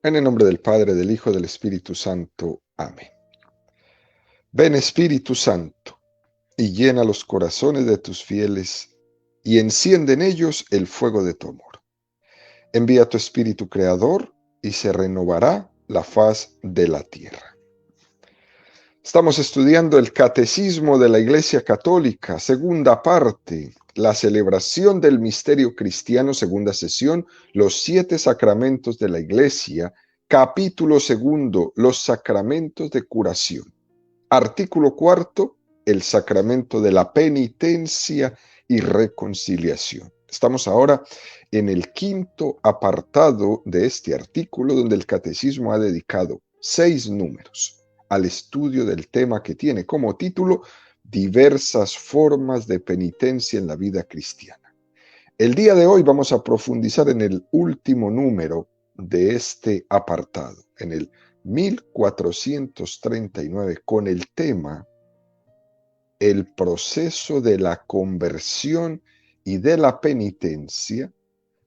En el nombre del Padre, del Hijo, del Espíritu Santo. Amén. Ven Espíritu Santo, y llena los corazones de tus fieles, y enciende en ellos el fuego de tu amor. Envía tu Espíritu Creador, y se renovará la faz de la tierra. Estamos estudiando el Catecismo de la Iglesia Católica, segunda parte, la celebración del misterio cristiano, segunda sesión, los 7 sacramentos de la Iglesia, capítulo segundo, los sacramentos de curación. Artículo cuarto, el sacramento de la penitencia y reconciliación. Estamos ahora en el quinto apartado de este artículo, donde el Catecismo ha dedicado 6 números al estudio del tema que tiene como título diversas formas de penitencia en la vida cristiana. El día de hoy vamos a profundizar en el último número de este apartado, en el 1439, con el tema el proceso de la conversión y de la penitencia,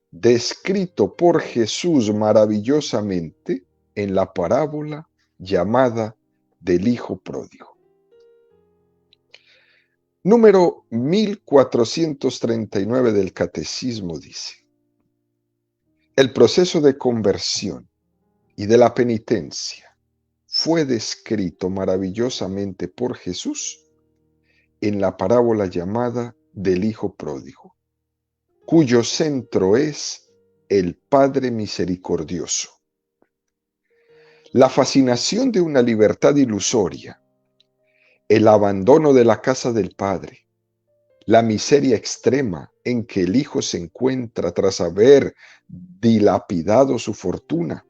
descrito por Jesús maravillosamente en la parábola llamada del Hijo Pródigo. Número 1439 del Catecismo dice: el proceso de conversión y de la penitencia fue descrito maravillosamente por Jesús en la parábola llamada del Hijo Pródigo, cuyo centro es el Padre Misericordioso. La fascinación de una libertad ilusoria, el abandono de la casa del Padre, la miseria extrema en que el Hijo se encuentra tras haber dilapidado su fortuna,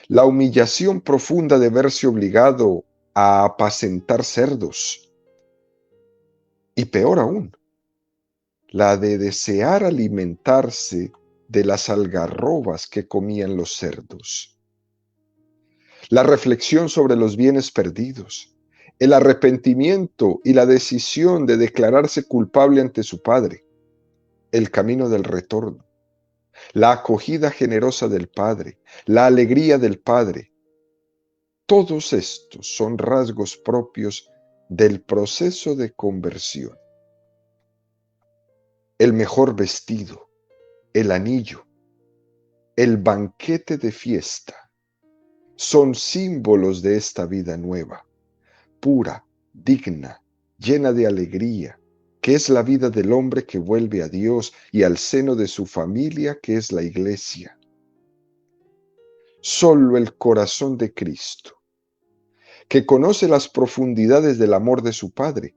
la humillación profunda de verse obligado a apacentar cerdos, y peor aún, la de desear alimentarse de las algarrobas que comían los cerdos. La reflexión sobre los bienes perdidos, el arrepentimiento y la decisión de declararse culpable ante su Padre, el camino del retorno, la acogida generosa del Padre, la alegría del Padre. Todos estos son rasgos propios del proceso de conversión. El mejor vestido, el anillo, el banquete de fiesta, son símbolos de esta vida nueva, pura, digna, llena de alegría, que es la vida del hombre que vuelve a Dios y al seno de su familia, que es la Iglesia. Solo el corazón de Cristo, que conoce las profundidades del amor de su Padre,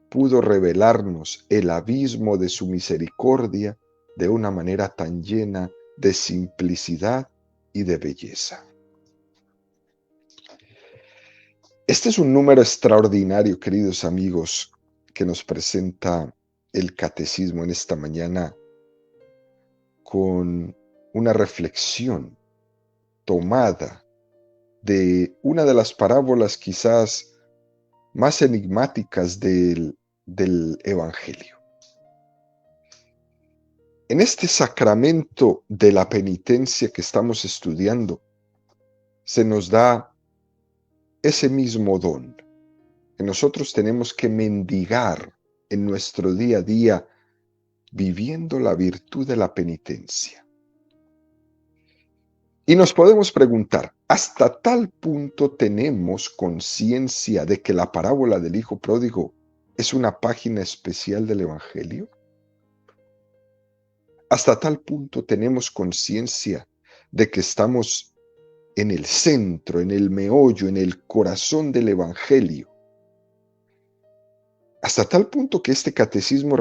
pudo revelarnos el abismo de su misericordia de una manera tan llena de simplicidad y de belleza. Este es un número extraordinario, queridos amigos, que nos presenta el Catecismo en esta mañana con una reflexión tomada de una de las parábolas quizás más enigmáticas del Evangelio. En este sacramento de la penitencia que estamos estudiando, se nos da ese mismo don que nosotros tenemos que mendigar en nuestro día a día, viviendo la virtud de la penitencia. Y nos podemos preguntar, ¿hasta tal punto tenemos conciencia de que la parábola del Hijo Pródigo es una página especial del Evangelio? ¿Hasta tal punto tenemos conciencia de que estamos en el centro, en el meollo, en el corazón del Evangelio? Hasta tal punto que este catecismo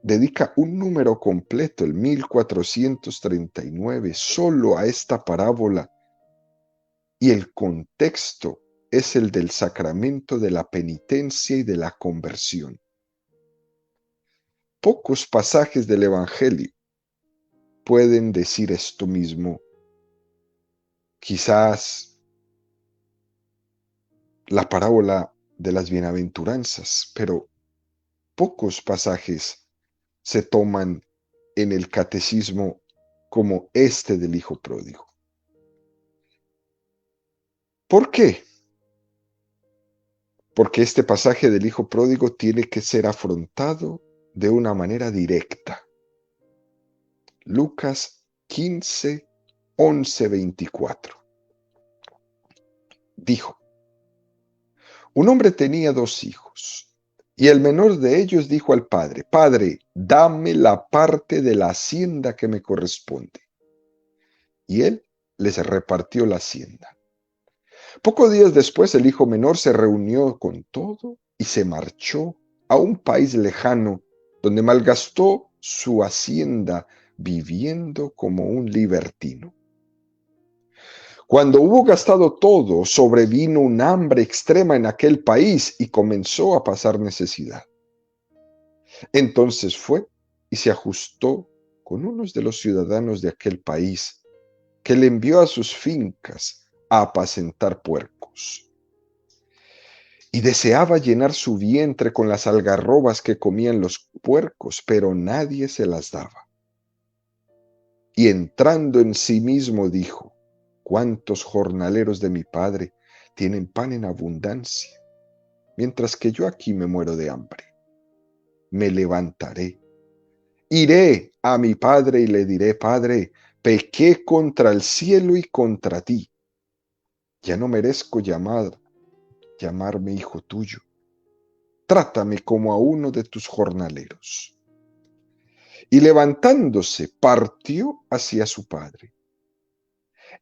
dedica un número completo, el 1439, solo a esta parábola, y el contexto es el del sacramento de la penitencia y de la conversión. Pocos pasajes del Evangelio pueden decir esto mismo. Quizás la parábola de las bienaventuranzas, pero pocos pasajes se toman en el catecismo como este del Hijo Pródigo. ¿Por qué? Porque este pasaje del Hijo Pródigo tiene que ser afrontado de una manera directa. Lucas 15, 11, 24. Dijo: un hombre tenía 2 hijos, y el menor de ellos dijo al padre: Padre, dame la parte de la hacienda que me corresponde. Y él les repartió la hacienda. Pocos días después, el hijo menor se reunió con todo y se marchó a un país lejano, donde malgastó su hacienda viviendo como un libertino. Cuando hubo gastado todo, sobrevino un hambre extrema en aquel país y comenzó a pasar necesidad. Entonces fue y se ajustó con unos de los ciudadanos de aquel país, que le envió a sus fincas a apacentar puercos. Y deseaba llenar su vientre con las algarrobas que comían los puercos, pero nadie se las daba. Y entrando en sí mismo dijo: ¿cuántos jornaleros de mi padre tienen pan en abundancia, mientras que yo aquí me muero de hambre? Me levantaré, iré a mi padre y le diré: Padre, pequé contra el cielo y contra ti. Ya no merezco llamarme hijo tuyo. Trátame como a uno de tus jornaleros. Y levantándose, partió hacia su padre.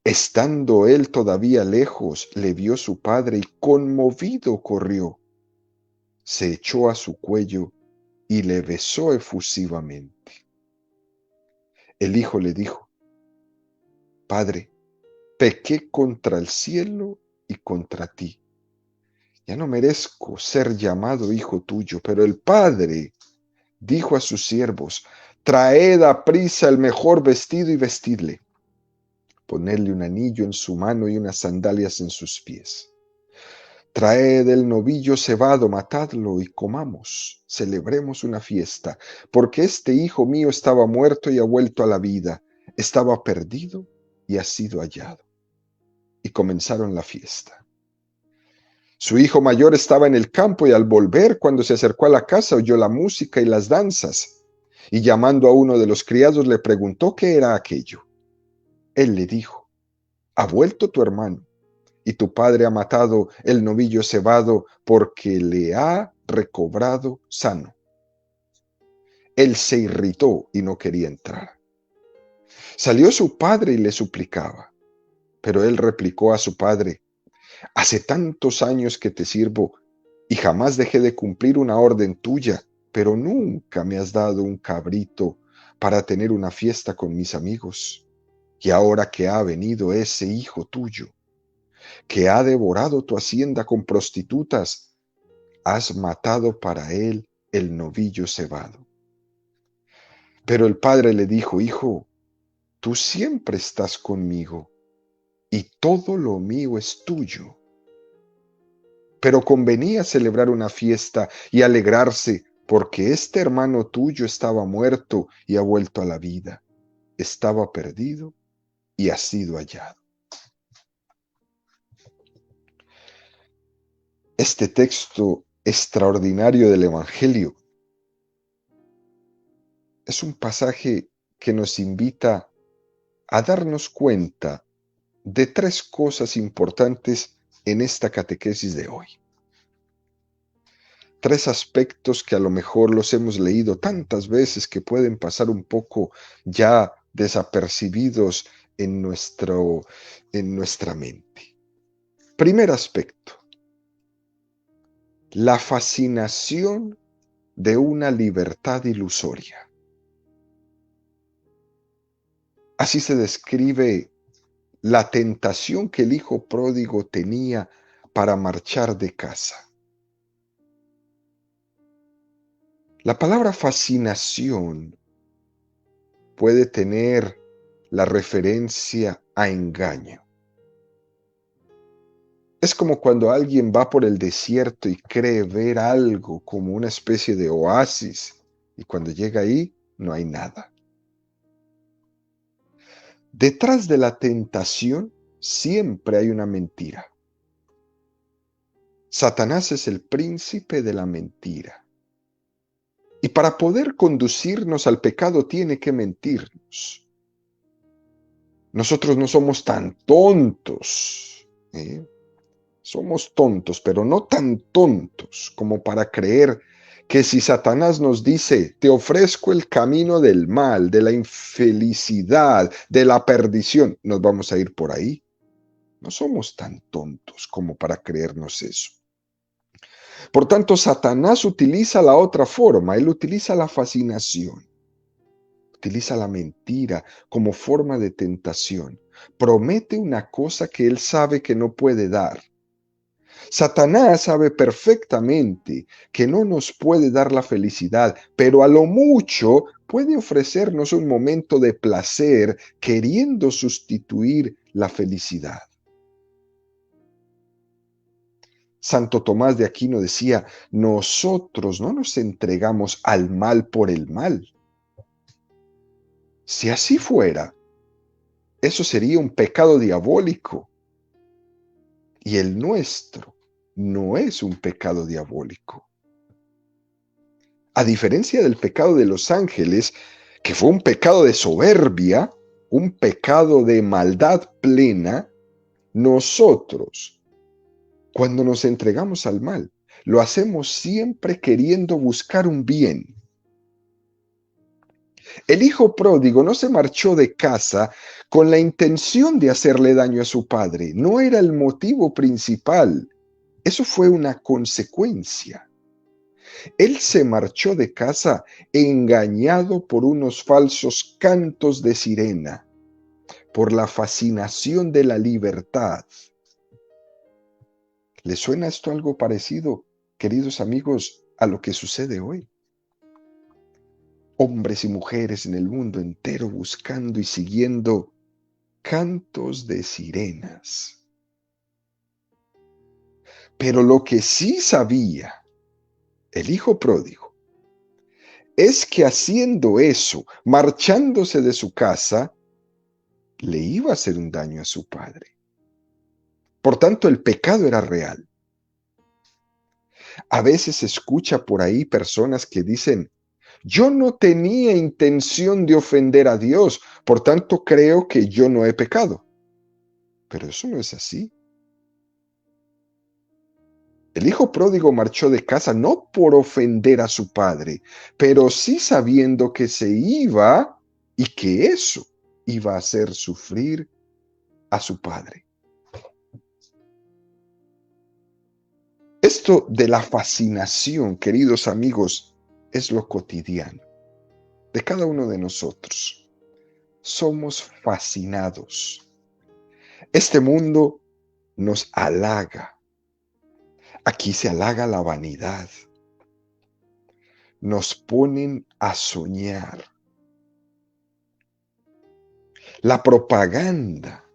Estando él todavía lejos, le vio su padre y conmovido corrió. Se echó a su cuello y le besó efusivamente. El hijo le dijo: Padre, pequé contra el cielo y contra ti. Ya no merezco ser llamado hijo tuyo. Pero el padre dijo a sus siervos: traed aprisa el mejor vestido y vestidle. Ponedle un anillo en su mano y unas sandalias en sus pies. Traed el novillo cebado, matadlo y comamos, celebremos una fiesta, porque este hijo mío estaba muerto y ha vuelto a la vida, estaba perdido y ha sido hallado. Y comenzaron la fiesta. Su hijo mayor estaba en el campo y al volver, cuando se acercó a la casa, oyó la música y las danzas. Y llamando a uno de los criados, le preguntó qué era aquello. Él le dijo: ha vuelto tu hermano, y tu padre ha matado el novillo cebado porque le ha recobrado sano. Él se irritó y no quería entrar. Salió su padre y le suplicaba, pero él replicó a su padre: hace tantos años que te sirvo y jamás dejé de cumplir una orden tuya, pero nunca me has dado un cabrito para tener una fiesta con mis amigos. Y ahora que ha venido ese hijo tuyo, que ha devorado tu hacienda con prostitutas, has matado para él el novillo cebado. Pero el padre le dijo: hijo, tú siempre estás conmigo y todo lo mío es tuyo. Pero convenía celebrar una fiesta y alegrarse, porque este hermano tuyo estaba muerto y ha vuelto a la vida, estaba perdido y ha sido hallado. Este texto extraordinario del Evangelio es un pasaje que nos invita a darnos cuenta de 3 cosas importantes en esta catequesis de hoy. 3 aspectos que a lo mejor los hemos leído tantas veces que pueden pasar un poco ya desapercibidos en nuestra mente. Primer aspecto: la fascinación de una libertad ilusoria. Así se describe la tentación que el hijo pródigo tenía para marchar de casa. La palabra fascinación puede tener la referencia a engaño. Es como cuando alguien va por el desierto y cree ver algo como una especie de oasis, y cuando llega ahí no hay nada. Detrás de la tentación siempre hay una mentira. Satanás es el príncipe de la mentira. Y para poder conducirnos al pecado tiene que mentirnos. Nosotros no somos tan tontos, ¿eh? Somos tontos, pero no tan tontos como para creer que si Satanás nos dice, te ofrezco el camino del mal, de la infelicidad, de la perdición, nos vamos a ir por ahí. No somos tan tontos como para creernos eso. Por tanto, Satanás utiliza la otra forma, él utiliza la fascinación, utiliza la mentira como forma de tentación. Promete una cosa que él sabe que no puede dar. Satanás sabe perfectamente que no nos puede dar la felicidad, pero a lo mucho puede ofrecernos un momento de placer queriendo sustituir la felicidad. Santo Tomás de Aquino decía, nosotros no nos entregamos al mal por el mal. Si así fuera, eso sería un pecado diabólico. Y el nuestro no es un pecado diabólico. A diferencia del pecado de los ángeles, que fue un pecado de soberbia, un pecado de maldad plena, nosotros, cuando nos entregamos al mal, lo hacemos siempre queriendo buscar un bien. El hijo pródigo no se marchó de casa con la intención de hacerle daño a su padre, no era el motivo principal, eso fue una consecuencia. Él se marchó de casa engañado por unos falsos cantos de sirena, por la fascinación de la libertad. ¿Le suena esto algo parecido, queridos amigos, a lo que sucede hoy? Hombres y mujeres en el mundo entero buscando y siguiendo cantos de sirenas. Pero lo que sí sabía el hijo pródigo es que haciendo eso, marchándose de su casa, le iba a hacer un daño a su padre. Por tanto, el pecado era real. A veces se escucha por ahí personas que dicen, yo no tenía intención de ofender a Dios, por tanto creo que yo no he pecado. Pero eso no es así. El hijo pródigo marchó de casa no por ofender a su padre, pero sí sabiendo que se iba y que eso iba a hacer sufrir a su padre. Esto de la fascinación, queridos amigos, es lo cotidiano de cada uno de nosotros. Somos fascinados. Este mundo nos halaga. Aquí se halaga la vanidad. Nos ponen a soñar. La propaganda,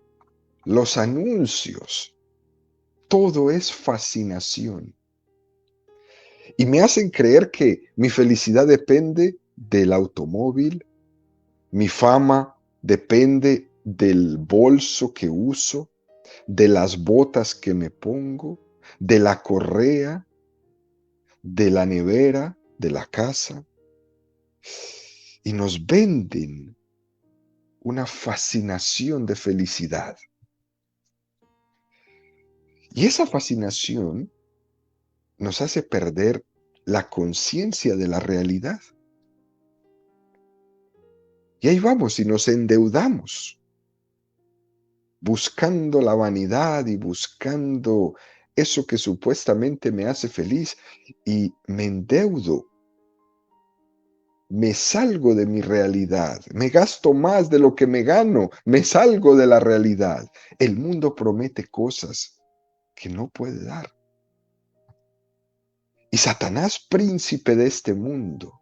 los anuncios, todo es fascinación. Y me hacen creer que mi felicidad depende del automóvil, mi fama depende del bolso que uso, de las botas que me pongo, de la correa, de la nevera, de la casa. Y nos venden una fascinación de felicidad. Y esa fascinación nos hace perder la conciencia de la realidad. Y ahí vamos y nos endeudamos, buscando la vanidad y buscando eso que supuestamente me hace feliz y me endeudo, me salgo de mi realidad, me gasto más de lo que me gano, me salgo de la realidad. El mundo promete cosas que no puede dar. Y Satanás, príncipe de este mundo,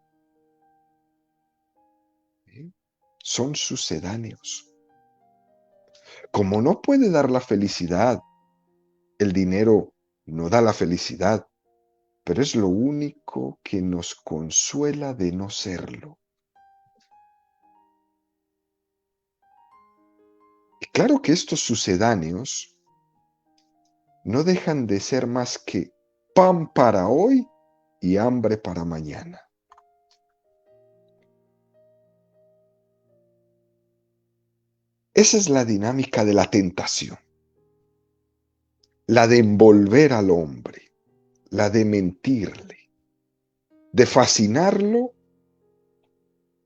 ¿eh? Son sucedáneos. Como no puede dar la felicidad, el dinero no da la felicidad, pero es lo único que nos consuela de no serlo. Y claro que estos sucedáneos no dejan de ser más que pan para hoy y hambre para mañana. Esa es la dinámica de la tentación, la de envolver al hombre, la de mentirle, de fascinarlo,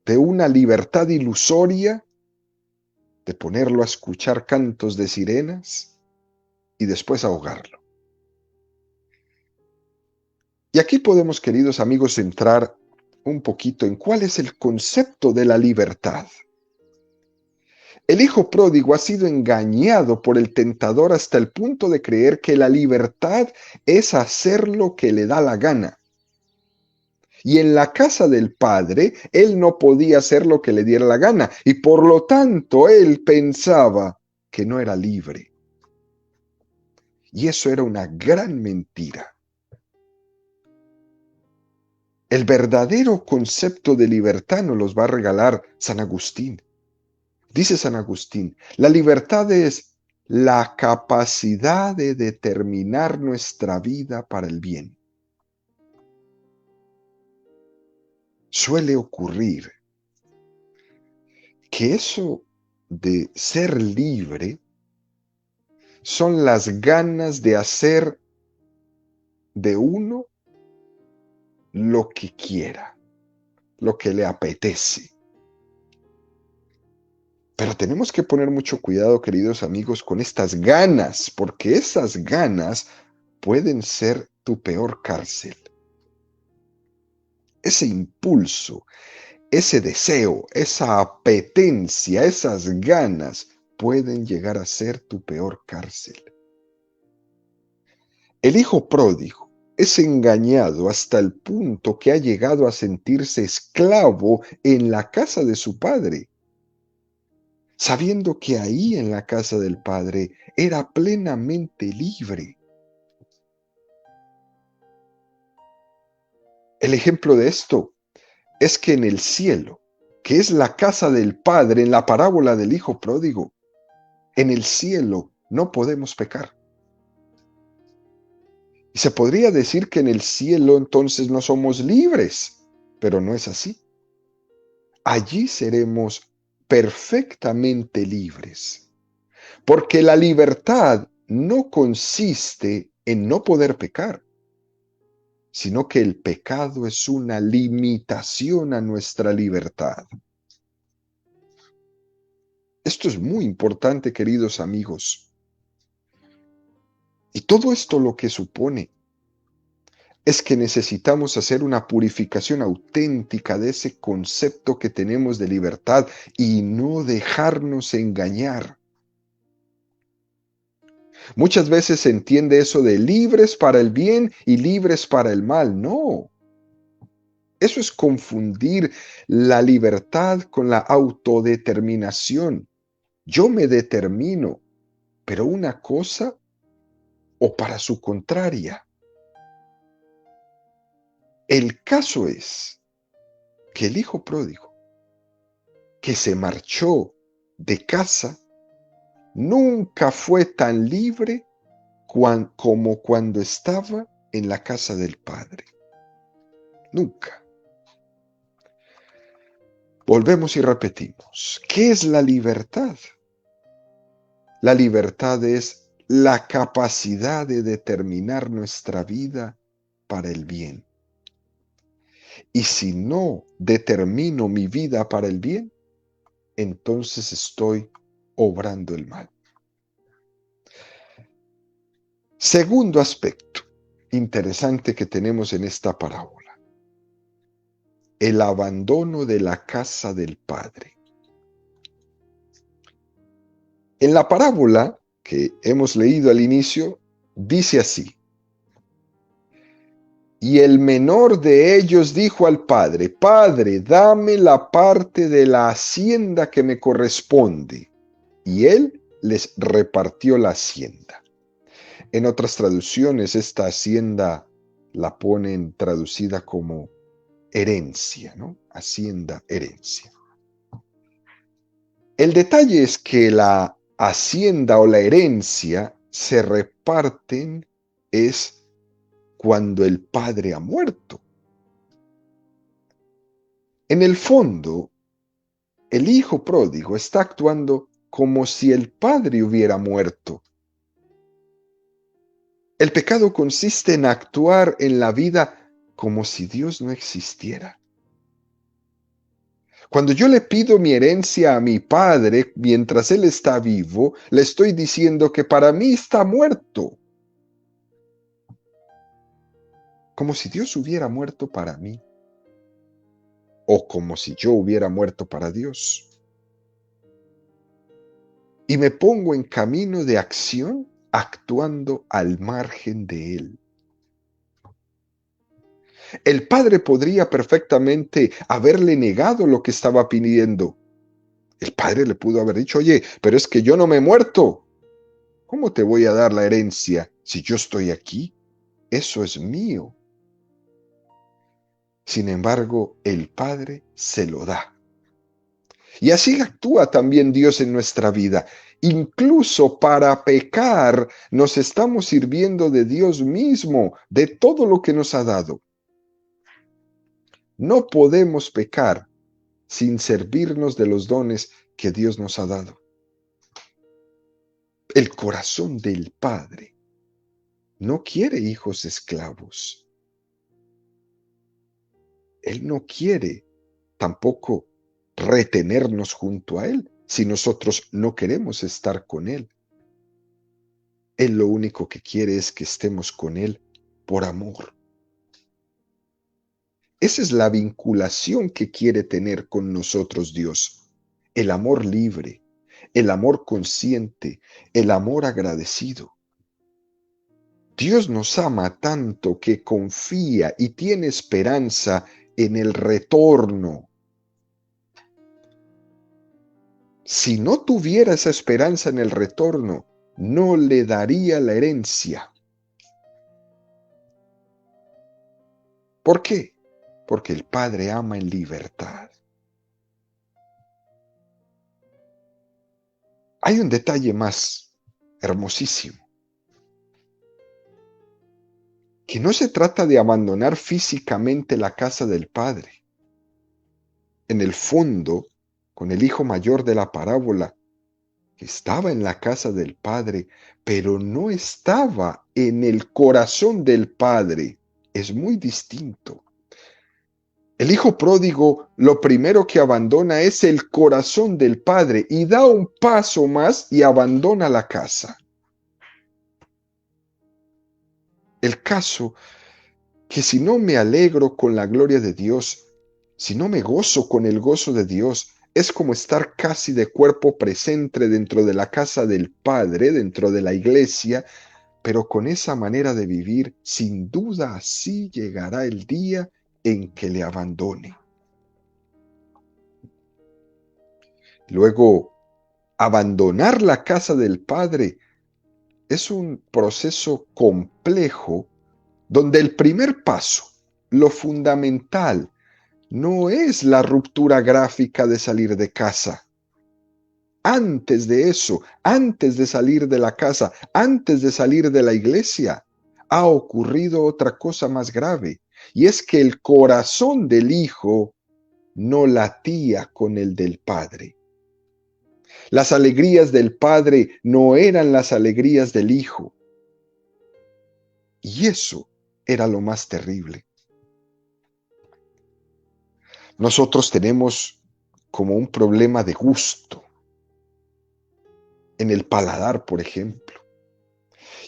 de una libertad ilusoria, de ponerlo a escuchar cantos de sirenas y después ahogarlo. Y aquí podemos, queridos amigos, entrar un poquito en cuál es el concepto de la libertad. El hijo pródigo ha sido engañado por el tentador hasta el punto de creer que la libertad es hacer lo que le da la gana. Y en la casa del padre, él no podía hacer lo que le diera la gana, y por lo tanto él pensaba que no era libre. Y eso era una gran mentira. El verdadero concepto de libertad nos los va a regalar San Agustín. Dice San Agustín, la libertad es la capacidad de determinar nuestra vida para el bien. Suele ocurrir que eso de ser libre son las ganas de hacer de uno lo que quiera, lo que le apetece. Pero tenemos que poner mucho cuidado, queridos amigos, con estas ganas, porque esas ganas pueden ser tu peor cárcel. Ese impulso, ese deseo, esa apetencia, esas ganas pueden llegar a ser tu peor cárcel. El hijo pródigo es engañado hasta el punto que ha llegado a sentirse esclavo en la casa de su padre, sabiendo que ahí en la casa del padre era plenamente libre. El ejemplo de esto es que en el cielo, que es la casa del Padre, en la parábola del Hijo Pródigo, en el cielo no podemos pecar. Y se podría decir que en el cielo entonces no somos libres, pero no es así. Allí seremos perfectamente libres, porque la libertad no consiste en no poder pecar, sino que el pecado es una limitación a nuestra libertad. Esto es muy importante, queridos amigos. Y todo esto lo que supone es que necesitamos hacer una purificación auténtica de ese concepto que tenemos de libertad y no dejarnos engañar. Muchas veces se entiende eso de libres para el bien y libres para el mal. No. Eso es confundir la libertad con la autodeterminación. Yo me determino, pero una cosa o para su contraria. El caso es que el hijo pródigo, que se marchó de casa, nunca fue tan libre como cuando estaba en la casa del padre. Nunca. Volvemos y repetimos. ¿Qué es la libertad? La libertad es la capacidad de determinar nuestra vida para el bien. Y si no determino mi vida para el bien, entonces estoy obrando el mal. Segundo aspecto interesante que tenemos en esta parábola: el abandono de la casa del padre. En la parábola que hemos leído al inicio, dice así: y el menor de ellos dijo al padre: Padre, dame la parte de la hacienda que me corresponde. Y él les repartió la hacienda. En otras traducciones, esta hacienda la ponen traducida como herencia, ¿no? Hacienda, herencia. El detalle es que la hacienda o la herencia se reparten es cuando el padre ha muerto. En el fondo, el hijo pródigo está actuando como si el padre hubiera muerto. El pecado consiste en actuar en la vida como si Dios no existiera. Cuando yo le pido mi herencia a mi padre mientras él está vivo, le estoy diciendo que para mí está muerto. Como si Dios hubiera muerto para mí. O como si yo hubiera muerto para Dios. Y me pongo en camino de acción actuando al margen de él. El padre podría perfectamente haberle negado lo que estaba pidiendo. El padre le pudo haber dicho, oye, pero es que yo no me he muerto. ¿Cómo te voy a dar la herencia si yo estoy aquí? Eso es mío. Sin embargo, el Padre se lo da. Y así actúa también Dios en nuestra vida. Incluso para pecar nos estamos sirviendo de Dios mismo, de todo lo que nos ha dado. No podemos pecar sin servirnos de los dones que Dios nos ha dado. El corazón del Padre no quiere hijos esclavos. Él no quiere tampoco retenernos junto a Él si nosotros no queremos estar con Él. Él lo único que quiere es que estemos con Él por amor. Esa es la vinculación que quiere tener con nosotros Dios. El amor libre, el amor consciente, el amor agradecido. Dios nos ama tanto que confía y tiene esperanza en el retorno. Si no tuviera esa esperanza en el retorno, no le daría la herencia. ¿Por qué? Porque el Padre ama en libertad. Hay un detalle más hermosísimo, que no se trata de abandonar físicamente la casa del Padre. En el fondo, con el hijo mayor de la parábola, que estaba en la casa del Padre, pero no estaba en el corazón del Padre, es muy distinto. El hijo pródigo lo primero que abandona es el corazón del padre y da un paso más y abandona la casa. El caso que si no me alegro con la gloria de Dios, si no me gozo con el gozo de Dios, es como estar casi de cuerpo presente dentro de la casa del Padre, dentro de la iglesia, pero con esa manera de vivir, sin duda así llegará el día en que le abandone. Luego, abandonar la casa del Padre es un proceso complejo donde el primer paso, lo fundamental, no es la ruptura gráfica de salir de casa. Antes de eso, antes de salir de la casa, antes de salir de la iglesia, ha ocurrido otra cosa más grave, y es que el corazón del hijo no latía con el del padre. Las alegrías del padre no eran las alegrías del hijo. Y eso era lo más terrible. Nosotros tenemos como un problema de gusto en el paladar, por ejemplo.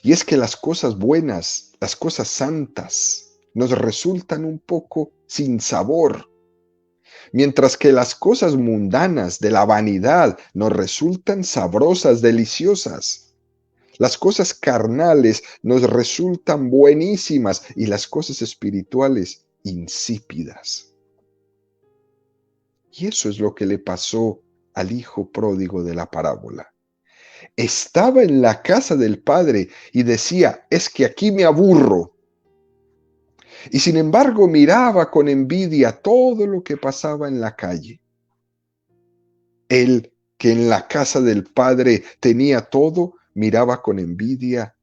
Y es que las cosas buenas, las cosas santas, nos resultan un poco sin sabor, mientras que las cosas mundanas de la vanidad nos resultan sabrosas, deliciosas. Las cosas carnales nos resultan buenísimas y las cosas espirituales insípidas. Y eso es lo que le pasó al hijo pródigo de la parábola. Estaba en la casa del padre y decía, es que aquí me aburro. Y sin embargo miraba con envidia todo lo que pasaba en la calle. Él, que en la casa del padre tenía todo, miraba con envidia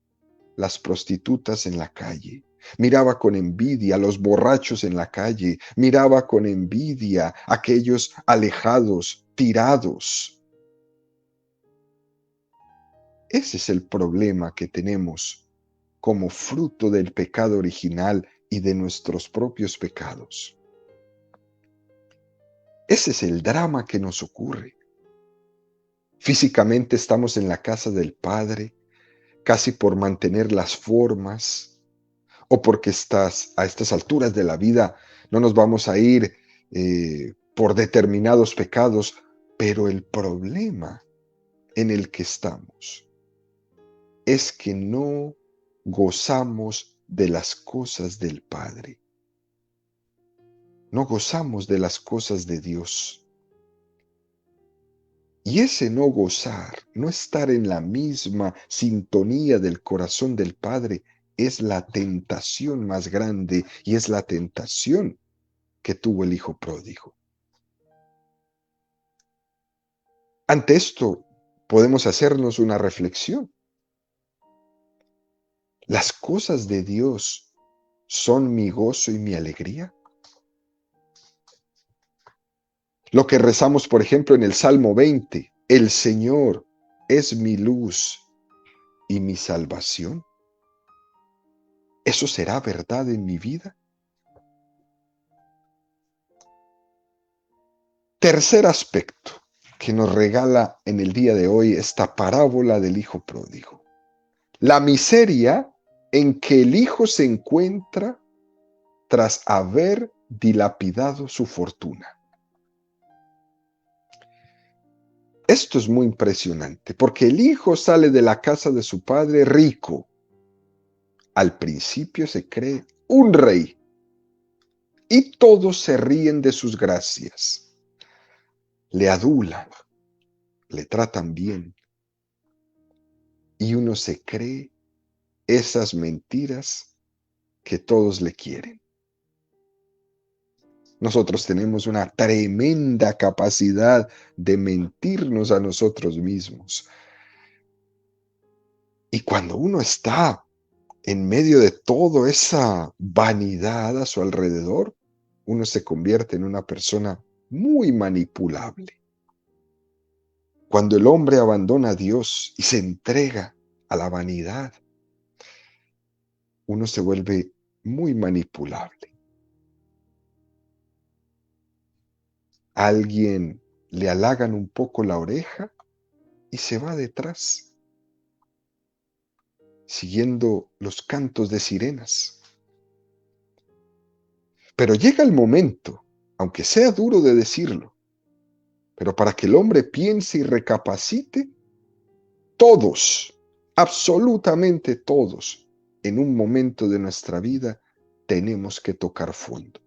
las prostitutas en la calle. Miraba con envidia a los borrachos en la calle, miraba con envidia a aquellos alejados, tirados. Ese es el problema que tenemos como fruto del pecado original y de nuestros propios pecados. Ese es el drama que nos ocurre. Físicamente estamos en la casa del Padre, casi por mantener las formas, o porque a estas alturas de la vida no nos vamos a ir por determinados pecados, pero el problema en el que estamos es que no gozamos de las cosas del Padre. No gozamos de las cosas de Dios. Y ese no gozar, no estar en la misma sintonía del corazón del Padre, es la tentación más grande y es la tentación que tuvo el hijo pródigo. Ante esto, podemos hacernos una reflexión. ¿Las cosas de Dios son mi gozo y mi alegría? Lo que rezamos, por ejemplo, en el Salmo 20, el Señor es mi luz y mi salvación. ¿Eso será verdad en mi vida? Tercer aspecto que nos regala en el día de hoy esta parábola del hijo pródigo. La miseria en que el hijo se encuentra tras haber dilapidado su fortuna. Esto es muy impresionante, porque el hijo sale de la casa de su padre rico. Al principio se cree un rey y todos se ríen de sus gracias. Le adulan, le tratan bien y uno se cree esas mentiras que todos le quieren. Nosotros tenemos una tremenda capacidad de mentirnos a nosotros mismos. Y cuando uno está en medio de toda esa vanidad a su alrededor, uno se convierte en una persona muy manipulable. Cuando el hombre abandona a Dios y se entrega a la vanidad, uno se vuelve muy manipulable. A alguien le halagan un poco la oreja y se va detrás, siguiendo los cantos de sirenas. Pero llega el momento, aunque sea duro de decirlo, pero para que el hombre piense y recapacite, todos, absolutamente todos, en un momento de nuestra vida, tenemos que tocar fondo.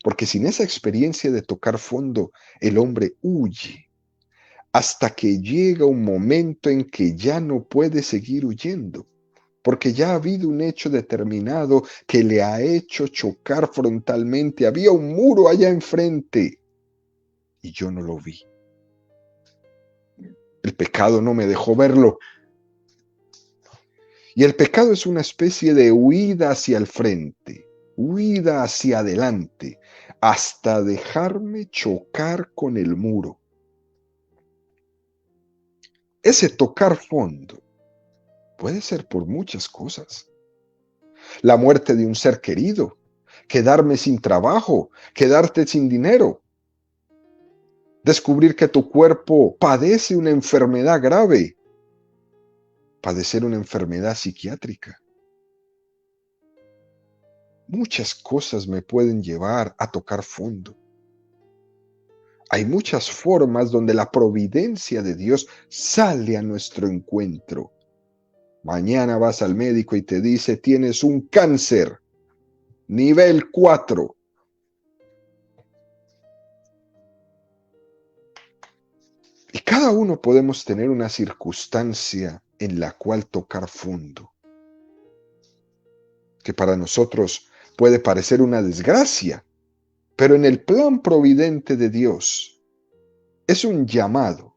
Porque sin esa experiencia de tocar fondo, el hombre huye hasta que llega un momento en que ya no puede seguir huyendo, porque ya ha habido un hecho determinado que le ha hecho chocar frontalmente. Había un muro allá enfrente y yo no lo vi. El pecado no me dejó verlo. Y el pecado es una especie de huida hacia el frente, huida hacia adelante, hasta dejarme chocar con el muro. Ese tocar fondo puede ser por muchas cosas. La muerte de un ser querido, quedarme sin trabajo, quedarte sin dinero, descubrir que tu cuerpo padece una enfermedad grave, padecer una enfermedad psiquiátrica. Muchas cosas me pueden llevar a tocar fondo. Hay muchas formas donde la providencia de Dios sale a nuestro encuentro. Mañana vas al médico y te dice, tienes un cáncer, nivel 4. Y cada uno podemos tener una circunstancia en la cual tocar fondo, que para nosotros puede parecer una desgracia, pero en el plan providente de Dios es un llamado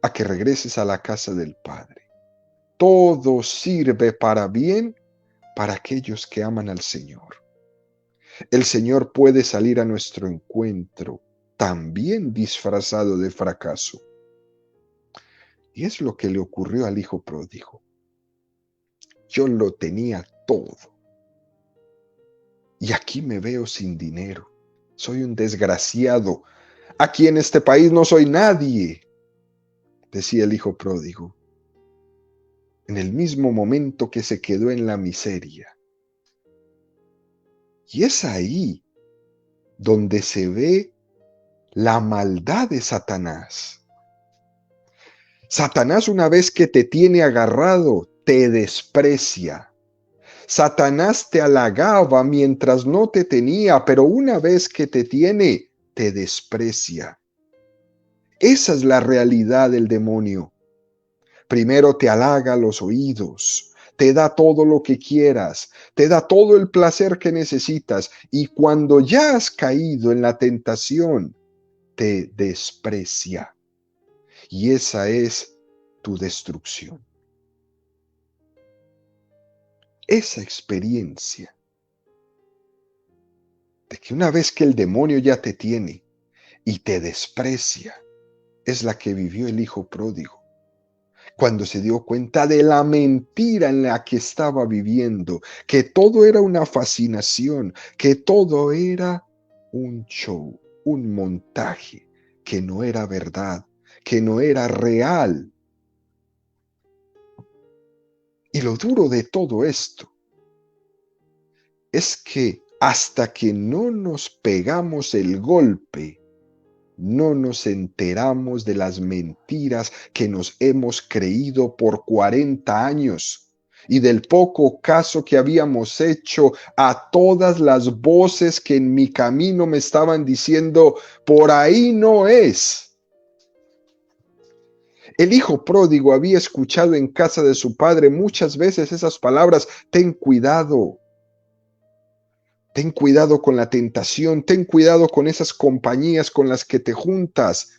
a que regreses a la casa del Padre. todo sirve para bien para aquellos que aman al Señor. El Señor puede salir a nuestro encuentro también disfrazado de fracaso. Y es lo que le ocurrió al hijo pródigo. Yo lo tenía todo. Y aquí me veo sin dinero. Soy un desgraciado. Aquí en este país no soy nadie, decía el hijo pródigo. En el mismo momento que se quedó en la miseria. Y es ahí donde se ve la maldad de Satanás. Satanás, una vez que te tiene agarrado, te desprecia. Satanás te halagaba mientras no te tenía, pero una vez que te tiene, te desprecia. Esa es la realidad del demonio. Primero te halaga los oídos, te da todo lo que quieras, te da todo el placer que necesitas, y cuando ya has caído en la tentación, te desprecia. Y esa es tu destrucción. Esa experiencia de que una vez que el demonio ya te tiene y te desprecia, es la que vivió el hijo pródigo, cuando se dio cuenta de la mentira en la que estaba viviendo, que todo era una fascinación, que todo era un show, un montaje, que no era verdad, que no era real. Y lo duro de todo esto es que hasta que no nos pegamos el golpe, no nos enteramos de las mentiras que nos hemos creído por 40 años y del poco caso que habíamos hecho a todas las voces que en mi camino me estaban diciendo, por ahí no es. El hijo pródigo había escuchado en casa de su padre muchas veces esas palabras, ten cuidado. Ten cuidado con la tentación, ten cuidado con esas compañías con las que te juntas.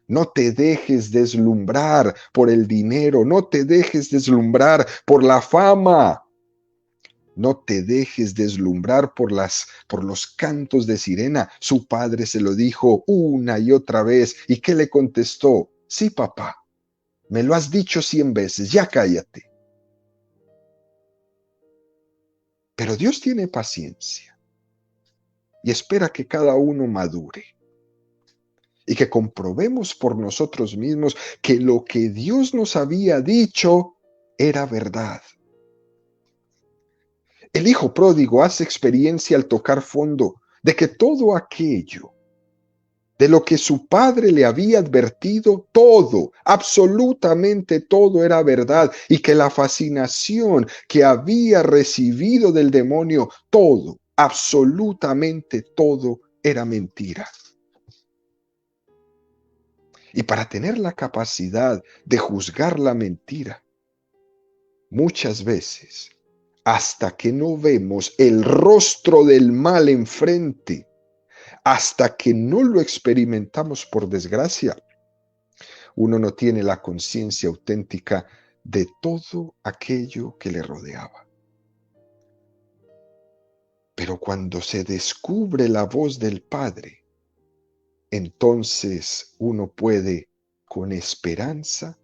No te dejes deslumbrar por el dinero, no te dejes deslumbrar por la fama. No te dejes deslumbrar por los cantos de sirena. Su padre se lo dijo una y otra vez. ¿Y qué le contestó? Sí, papá, me lo has dicho 100 veces, ya cállate. Pero Dios tiene paciencia y espera que cada uno madure y que comprobemos por nosotros mismos que lo que Dios nos había dicho era verdad. El hijo pródigo hace experiencia al tocar fondo de que todo aquello de lo que su padre le había advertido, todo, absolutamente todo era verdad, y que la fascinación que había recibido del demonio, todo, absolutamente todo era mentira. Y para tener la capacidad de juzgar la mentira, muchas veces, hasta que no vemos el rostro del mal enfrente, hasta que no lo experimentamos por desgracia, uno no tiene la conciencia auténtica de todo aquello que le rodeaba. Pero cuando se descubre la voz del Padre, entonces uno puede con esperanza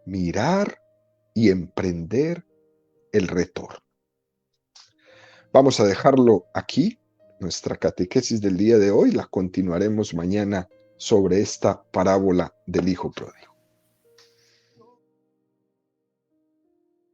mirar y emprender el retorno. Vamos a dejarlo aquí, nuestra catequesis del día de hoy. La continuaremos mañana sobre esta parábola del hijo pródigo.